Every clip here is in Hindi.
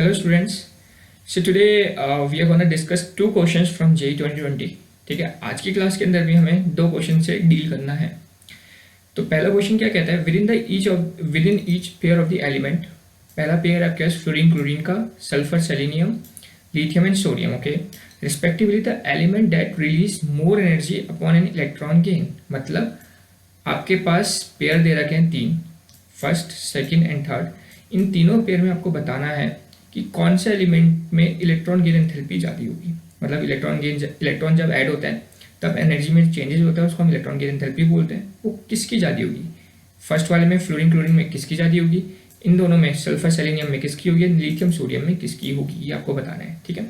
Hello students. So today we are going to discuss two questions from JEE 2020. ठीक है, आज की क्लास के अंदर भी हमें दो क्वेश्चन से डील करना है. तो पहला क्वेश्चन क्या कहता है, with in each pair of the element. पहला पेयर आपके पास फ्लोरीन क्लोरीन का, sulphur selenium, lithium and sodium. Okay, respectively the element that release more energy upon an electron gain. मतलब आपके पास पेयर दे रखे हैं तीन, फर्स्ट, सेकंड एंड थर्ड. इन तीनों पेयर में आपको बताना है कि कौन से एलिमेंट में इलेक्ट्रॉन गेन एंथैल्पी ज़्यादा होगी. मतलब इलेक्ट्रॉन जब ऐड होता है तब एनर्जी में चेंजेस होता है, उसको हम इलेक्ट्रॉन गेन एंथैल्पी बोलते हैं. वो किसकी ज़्यादा होगी, फर्स्ट वाले में फ्लोरीन क्लोरीन में किसकी ज़्यादा होगी, इन दोनों में सल्फर सेलेनियम में किसकी होगी, लिथियम सोडियम में किसकी होगी, ये आपको बताना है. ठीक है,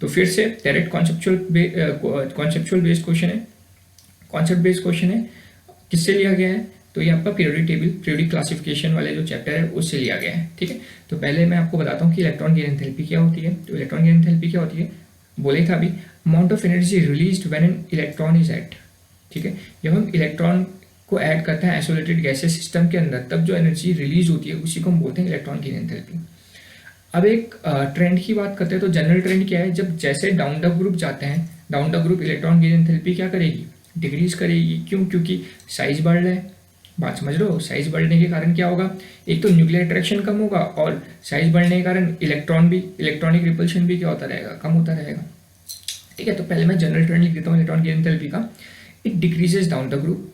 तो फिर से डायरेक्ट कॉन्सेप्चुअल बेस्ड क्वेश्चन है. कॉन्सेप्ट बेस्ड क्वेश्चन है, किससे लिया गया है, तो ये आपका पीरियोडिक क्लासिफिकेशन वाले जो चैप्टर है उससे लिया गया है. ठीक है, तो पहले मैं आपको बताता हूँ कि इलेक्ट्रॉन गेन एंथैल्पी क्या होती है. तो इलेक्ट्रॉन गेन एंथैल्पी क्या होती है, बोले था अभी, amount of energy released when an electron is added. ठीक है, जब हम इलेक्ट्रॉन को ऐड करते हैं आइसोलेटेड गैसेस सिस्टम के अंदर, तब जो एनर्जी रिलीज होती है उसी को हम बोलते हैं इलेक्ट्रॉन गेन एंथैल्पी. अब एक ट्रेंड की बात करते हैं, तो जनरल ट्रेंड क्या है, जब जैसे डाउन द ग्रुप जाते हैं, down the group electron gain enthalpy क्या करेगी, डिक्रीज करेगी. क्यों, क्योंकि साइज बढ़ रहा है. बात समझ लो, साइज बढ़ने के कारण क्या होगा, एक तो न्यूक्लियर अट्रैक्शन कम होगा और साइज बढ़ने के कारण इलेक्ट्रॉनिक रिपल्शन भी क्या होता रहेगा, कम होता रहेगा. ठीक है, तो पहले मैं जनरल ट्रेंड लिख देता हूँ इलेक्ट्रॉन गेन एंथैल्पी का. It decreases down the group,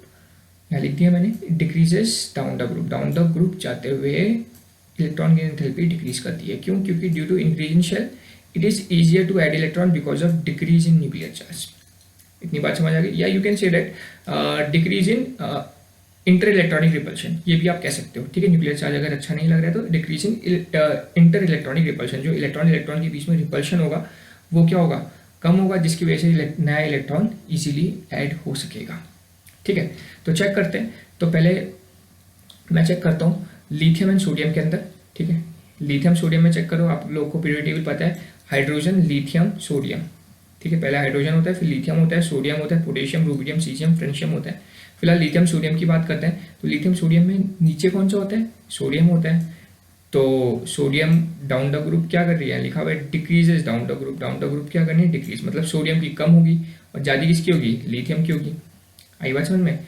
यहाँ लिख दिया मैंने, it decreases down the group जाते हुए इलेक्ट्रॉन गेन एंथैल्पी डिक्रीज करती है. क्यों, क्योंकि due to increase in shell it is easier to add electron because of decrease in nuclear charge. इतनी बात समझ आ गई. या you can say that decrease in inter electronic repulsion, ये भी आप कह सकते हो. ठीक है, न्यूक्लियर चार्ज अगर अच्छा नहीं लग रहा है तो decrease in inter electronic repulsion, जो इलेक्ट्रॉन के बीच में रिपल्शन होगा वो क्या होगा, कम होगा, जिसकी वजह से नया इलेक्ट्रॉन इजीली ऐड हो सकेगा. ठीक है, तो चेक करते हैं. तो पहले मैं चेक करता हूँ लिथियम एंड सोडियम के अंदर. ठीक है, लिथियम सोडियम में चेक करो, आप लोगों को पीरियोडिक टेबल पता है, हाइड्रोजन लिथियम सोडियम. ठीक है, पहले हाइड्रोजन होता है, फिर लिथियम होता है, सोडियम होता है, पोटेशियम, रुबिडियम, सीजियम, फ्रेंशियम होता है. फिलहाल लिथियम सोडियम की बात करते हैं. तो लिथियम सोडियम में नीचे कौन सा होता है, सोडियम होता है. तो सोडियम डाउन द ग्रुप क्या कर रही है, लिखा हुआ है डिक्रीजेस डाउन द ग्रुप क्या करनी है, डिक्रीज. मतलब सोडियम की कम होगी और ज़्यादा किसकी होगी, लिथियम की होगी. आई बात समझ में.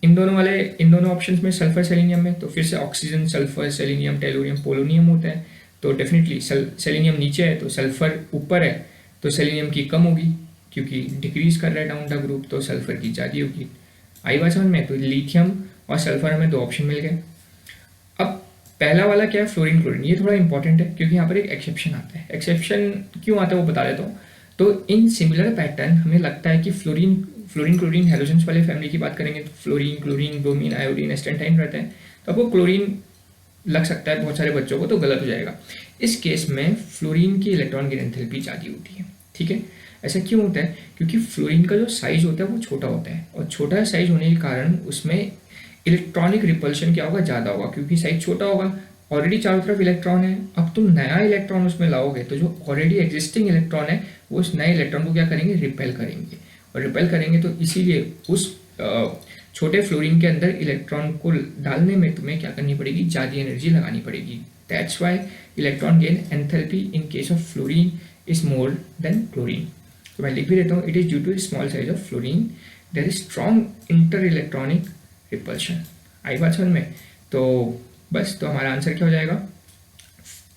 इन दोनों ऑप्शंस में सल्फर सेलेनियम में, तो फिर से ऑक्सीजन, सल्फर, सेलेनियम, टेलोनियम, पोलोनियम होता है. तो डेफिनेटली सेलेनियम नीचे है तो सल्फर ऊपर है, तो सेलेनियम की कम होगी क्योंकि डिक्रीज कर रहा है डाउन द ग्रुप, तो सल्फर की ज़्यादा होगी. आई बात समझ में. तो लिथियम और सल्फर हमें दो ऑप्शन मिल गए. अब पहला वाला क्या है, फ्लोरीन क्लोरीन. ये थोड़ा इंपॉर्टेंट है क्योंकि यहाँ पर एक एक्सेप्शन आता है. एक्सेप्शन क्यों आता है वो बता देता हूँ. तो इन सिमिलर पैटर्न हमें लगता है कि फ्लोरीन क्लोरीन हेलोजेंस वाले फैमिली की बात करेंगे तो फ्लोरीन, क्लोरीन, ब्रोमीन, आयोडीन, एस्टेंटाइन रहता है, तो आपको क्लोरीन लग सकता है बहुत सारे बच्चों को, तो गलत हो जाएगा. इस केस में फ्लोरीन की इलेक्ट्रॉन गेन एंथैल्पी ज़्यादा होती है. ठीक है, ऐसा क्यों होता है, क्योंकि फ्लोरीन का जो साइज होता है वो छोटा होता है, और छोटा साइज होने के कारण उसमें इलेक्ट्रॉनिक रिपल्शन क्या होगा, ज़्यादा होगा. क्योंकि साइज छोटा होगा, ऑलरेडी चारों तरफ इलेक्ट्रॉन है, अब तुम नया इलेक्ट्रॉन उसमें लाओगे तो जो ऑलरेडी एग्जिस्टिंग इलेक्ट्रॉन है वो उस नए इलेक्ट्रॉन को क्या करेंगे, रिपेल करेंगे. और रिपेल करेंगे तो इसीलिए उस छोटे फ्लोरीन के अंदर इलेक्ट्रॉन को डालने में तुम्हें क्या करनी पड़ेगी, ज़्यादा एनर्जी लगानी पड़ेगी. That's why electron gain enthalpy in case of fluorine is more than chlorine. तो मैं लिख भी देता हूँ, it is due to small size of fluorine there is strong inter electronic repulsion. आई बात समझ में. तो बस, तो हमारा आंसर क्या हो जाएगा,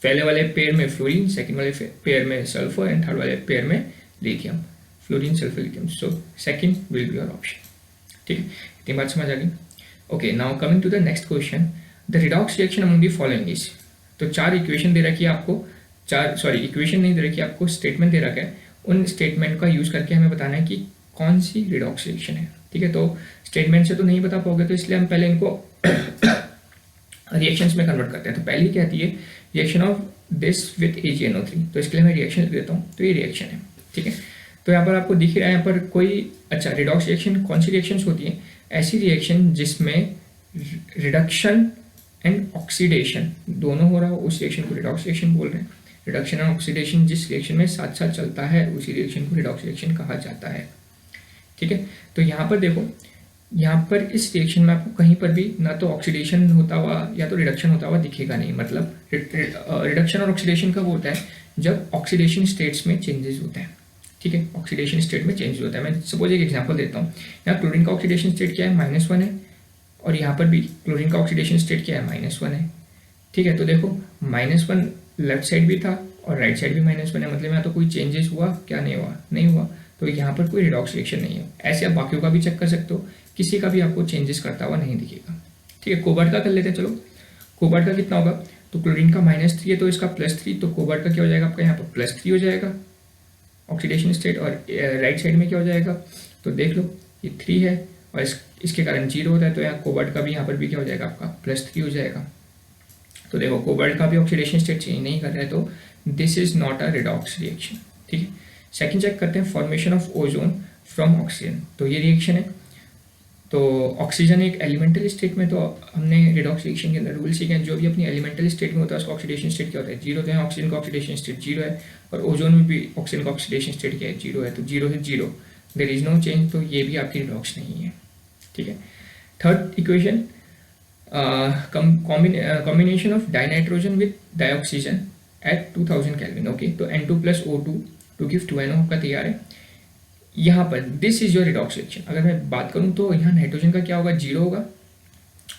पहले वाले पेयर में फ्लोरीन, सेकंड वाले पेयर में सल्फर एंड थर्ड वाले पेयर में lithium. Fluorine, sulphur, lithium. So second will be your option. ठीक है, इतनी बात समझ आ गई. Okay, now coming to the next question, the redox reaction among the following is. तो चार इक्वेशन दे रखी है आपको, इक्वेशन नहीं दे रखी है आपको, स्टेटमेंट दे रखा है. उन स्टेटमेंट का यूज करके हमें बताना है कि कौन सी रिडॉक्स रिएक्शन है. ठीक है, तो स्टेटमेंट से तो नहीं बता पाओगे, तो इसलिए हम पहले इनको रिएक्शंस में कन्वर्ट करते हैं. तो पहली कहती है reaction of this with AgNO3, तो इसके लिए मैं रिएक्शन लिख देता हूँ. तो ये रिएक्शन है. ठीक है, तो यहाँ पर आपको दिख रहा है, यहाँ पर कोई अच्छा रिडॉक्स रिएक्शन, कौन सी रिएक्शंस होती हैं, ऐसी रिएक्शन जिसमें रिडक्शन एंड ऑक्सीडेशन दोनों हो रहा हो, उस रिएक्शन को रिडॉक्स रिएक्शन बोल रहे हैं. रिडक्शन एंड ऑक्सीडेशन जिस रिएक्शन में साथ साथ चलता है उसी रिएक्शन को रिडॉक्स रिएक्शन कहा जाता है. ठीक है, तो यहाँ पर देखो यहाँ पर इस रिएक्शन में आपको कहीं पर भी ना तो ऑक्सीडेशन होता हुआ या तो रिडक्शन होता हुआ दिखेगा नहीं। मतलब रिडक्शन और ऑक्सीडेशन कब होता है, जब ऑक्सीडेशन स्टेट्स में चेंजेस होते हैं। ठीक है, ऑक्सीडेशन स्टेट में चेंज होता है। मैं सपोज एक एग्जांपल देता हूँ। यहाँ क्लोरीन का ऑक्सीडेशन स्टेट क्या है, -1 है, और यहाँ पर भी क्लोरीन का ऑक्सीडेशन स्टेट क्या है, -1 है। ठीक है, तो देखो -1 लेफ्ट साइड भी था और राइट साइड भी -1 है, मतलब यहाँ तो कोई चेंजेस हुआ क्या, नहीं हुआ, नहीं हुआ। तो यहाँ पर कोई रिडॉक्स रिएक्शन नहीं है। ऐसे आप बाकियों का भी चेक कर सकते हो, किसी का भी आपको चेंजेस करता हुआ नहीं दिखेगा। ठीक है, कोबाल्ट का कर लेते हैं। चलो, कोबाल्ट का कितना होगा, तो क्लोरीन का -3 है तो इसका +3, तो कोबाल्ट का क्या हो जाएगा आपका यहाँ पर +3 हो जाएगा ऑक्सीडेशन स्टेट। और राइट साइड में क्या हो जाएगा, तो देख लो ये 3 है और इसके कारण 0 होता है, तो यहाँ कोबाल्ट का भी यहाँ पर भी क्या हो जाएगा आपका +3 हो जाएगा। तो देखो कोबाल्ट का भी ऑक्सीडेशन स्टेट चेंज नहीं कर रहा है, तो this is not a redox reaction. ठीक है, सेकंड चेक करते हैं, formation of ozone from oxygen. तो ये रिएक्शन है, तो ऑक्सीजन एक एलिमेंटल स्टेट में, तो हमने रिडॉक्स रिएक्शन के अंदर रूल सीखे हैं, जो भी अपनी एलिमेंटल स्टेट में होता है उसका ऑक्सीडेशन स्टेट क्या होता है, 0। तो यहाँ ऑक्सीजन का ऑक्सीडेशन स्टेट 0 है, और ओजोन में भी ऑक्सीजन का ऑक्सीडेशन स्टेट क्या है, 0 है। तो 0 है 0, देयर इज नो चेंज, तो ये भी आपकी रिडॉक्स नहीं है। ठीक है, third equation, combination of dinitrogen with dioxygen at 2000 Kelvin। Okay, तो N2 + O2 to give 2NO आपका तैयार है। यहाँ पर this is your redox reaction. अगर मैं बात करूँ तो यहाँ नाइट्रोजन का क्या होगा, 0 होगा,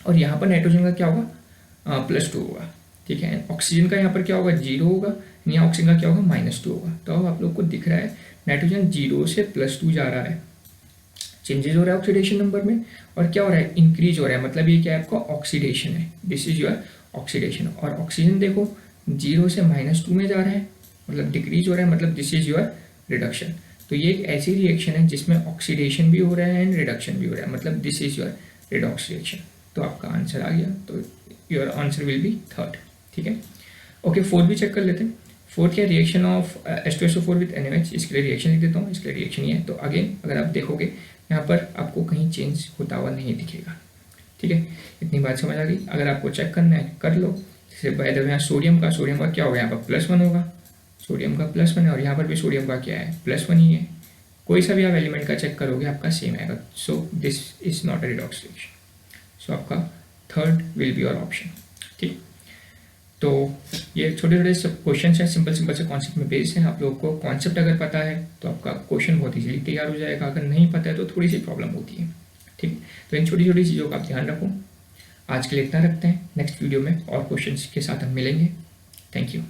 और यहाँ पर नाइट्रोजन का क्या होगा, +2 होगा। ठीक है, ऑक्सीजन का यहाँ पर क्या होगा, 0 होगा, यहाँ ऑक्सीजन का क्या होगा, -2 होगा। तो अब आप लोग को दिख रहा है नाइट्रोजन 0 से +2 जा रहा है, चेंजेस हो रहा है ऑक्सीडेशन नंबर में, और क्या हो रहा है, इंक्रीज हो रहा है। मतलब ये क्या है आपका ऑक्सीडेशन है, दिस इज योर ऑक्सीडेशन। और ऑक्सीजन देखो 0 से -2 में जा रहा है, मतलब डिक्रीज हो रहा है, मतलब दिस इज योर रिडक्शन। तो ये एक ऐसी रिएक्शन है जिसमें ऑक्सीडेशन भी हो रहा है एंड रिडक्शन भी हो रहा है, मतलब this is your redox reaction. तो आपका आंसर आ गया, तो your answer will be third. ठीक है, ओके, फोर्थ भी चेक कर लेते हैं। फोर्थ क्या, reaction of H2SO4 with NaOH। इसके लिए रिएक्शन लिख देता हूँ, इसके लिए रिएक्शन ये है। तो अगेन अगर आप देखोगे यहाँ पर आपको कहीं चेंज होता हुआ नहीं दिखेगा। ठीक है, इतनी बात समझ आ गई। अगर आपको चेक करना है कर लो। जैसे बाय द वे यहाँ सोडियम का क्या होगा, यहाँ पर +1 होगा, सोडियम का +1 है, और यहाँ पर भी सोडियम का क्या है, +1 ही है। कोई सा भी आप एलिमेंट का चेक करोगे आपका सेम आएगा। So this is not a redox reaction. So आपका third will be your option. ठीक, तो ये छोटे छोटे सब क्वेश्चन हैं, सिंपल सिंपल से कॉन्सेप्ट में बेस्ड हैं। आप लोगों को कॉन्सेप्ट अगर पता है तो आपका क्वेश्चन बहुत इजीली तैयार हो जाएगा, अगर नहीं पता है तो थोड़ी सी प्रॉब्लम होती है। ठीक, तो इन छोटी छोटी चीज़ों का आप ध्यान रखो। आज के लिए इतना रखते हैं, नेक्स्ट वीडियो में और क्वेश्चन के साथ हम मिलेंगे। Thank you.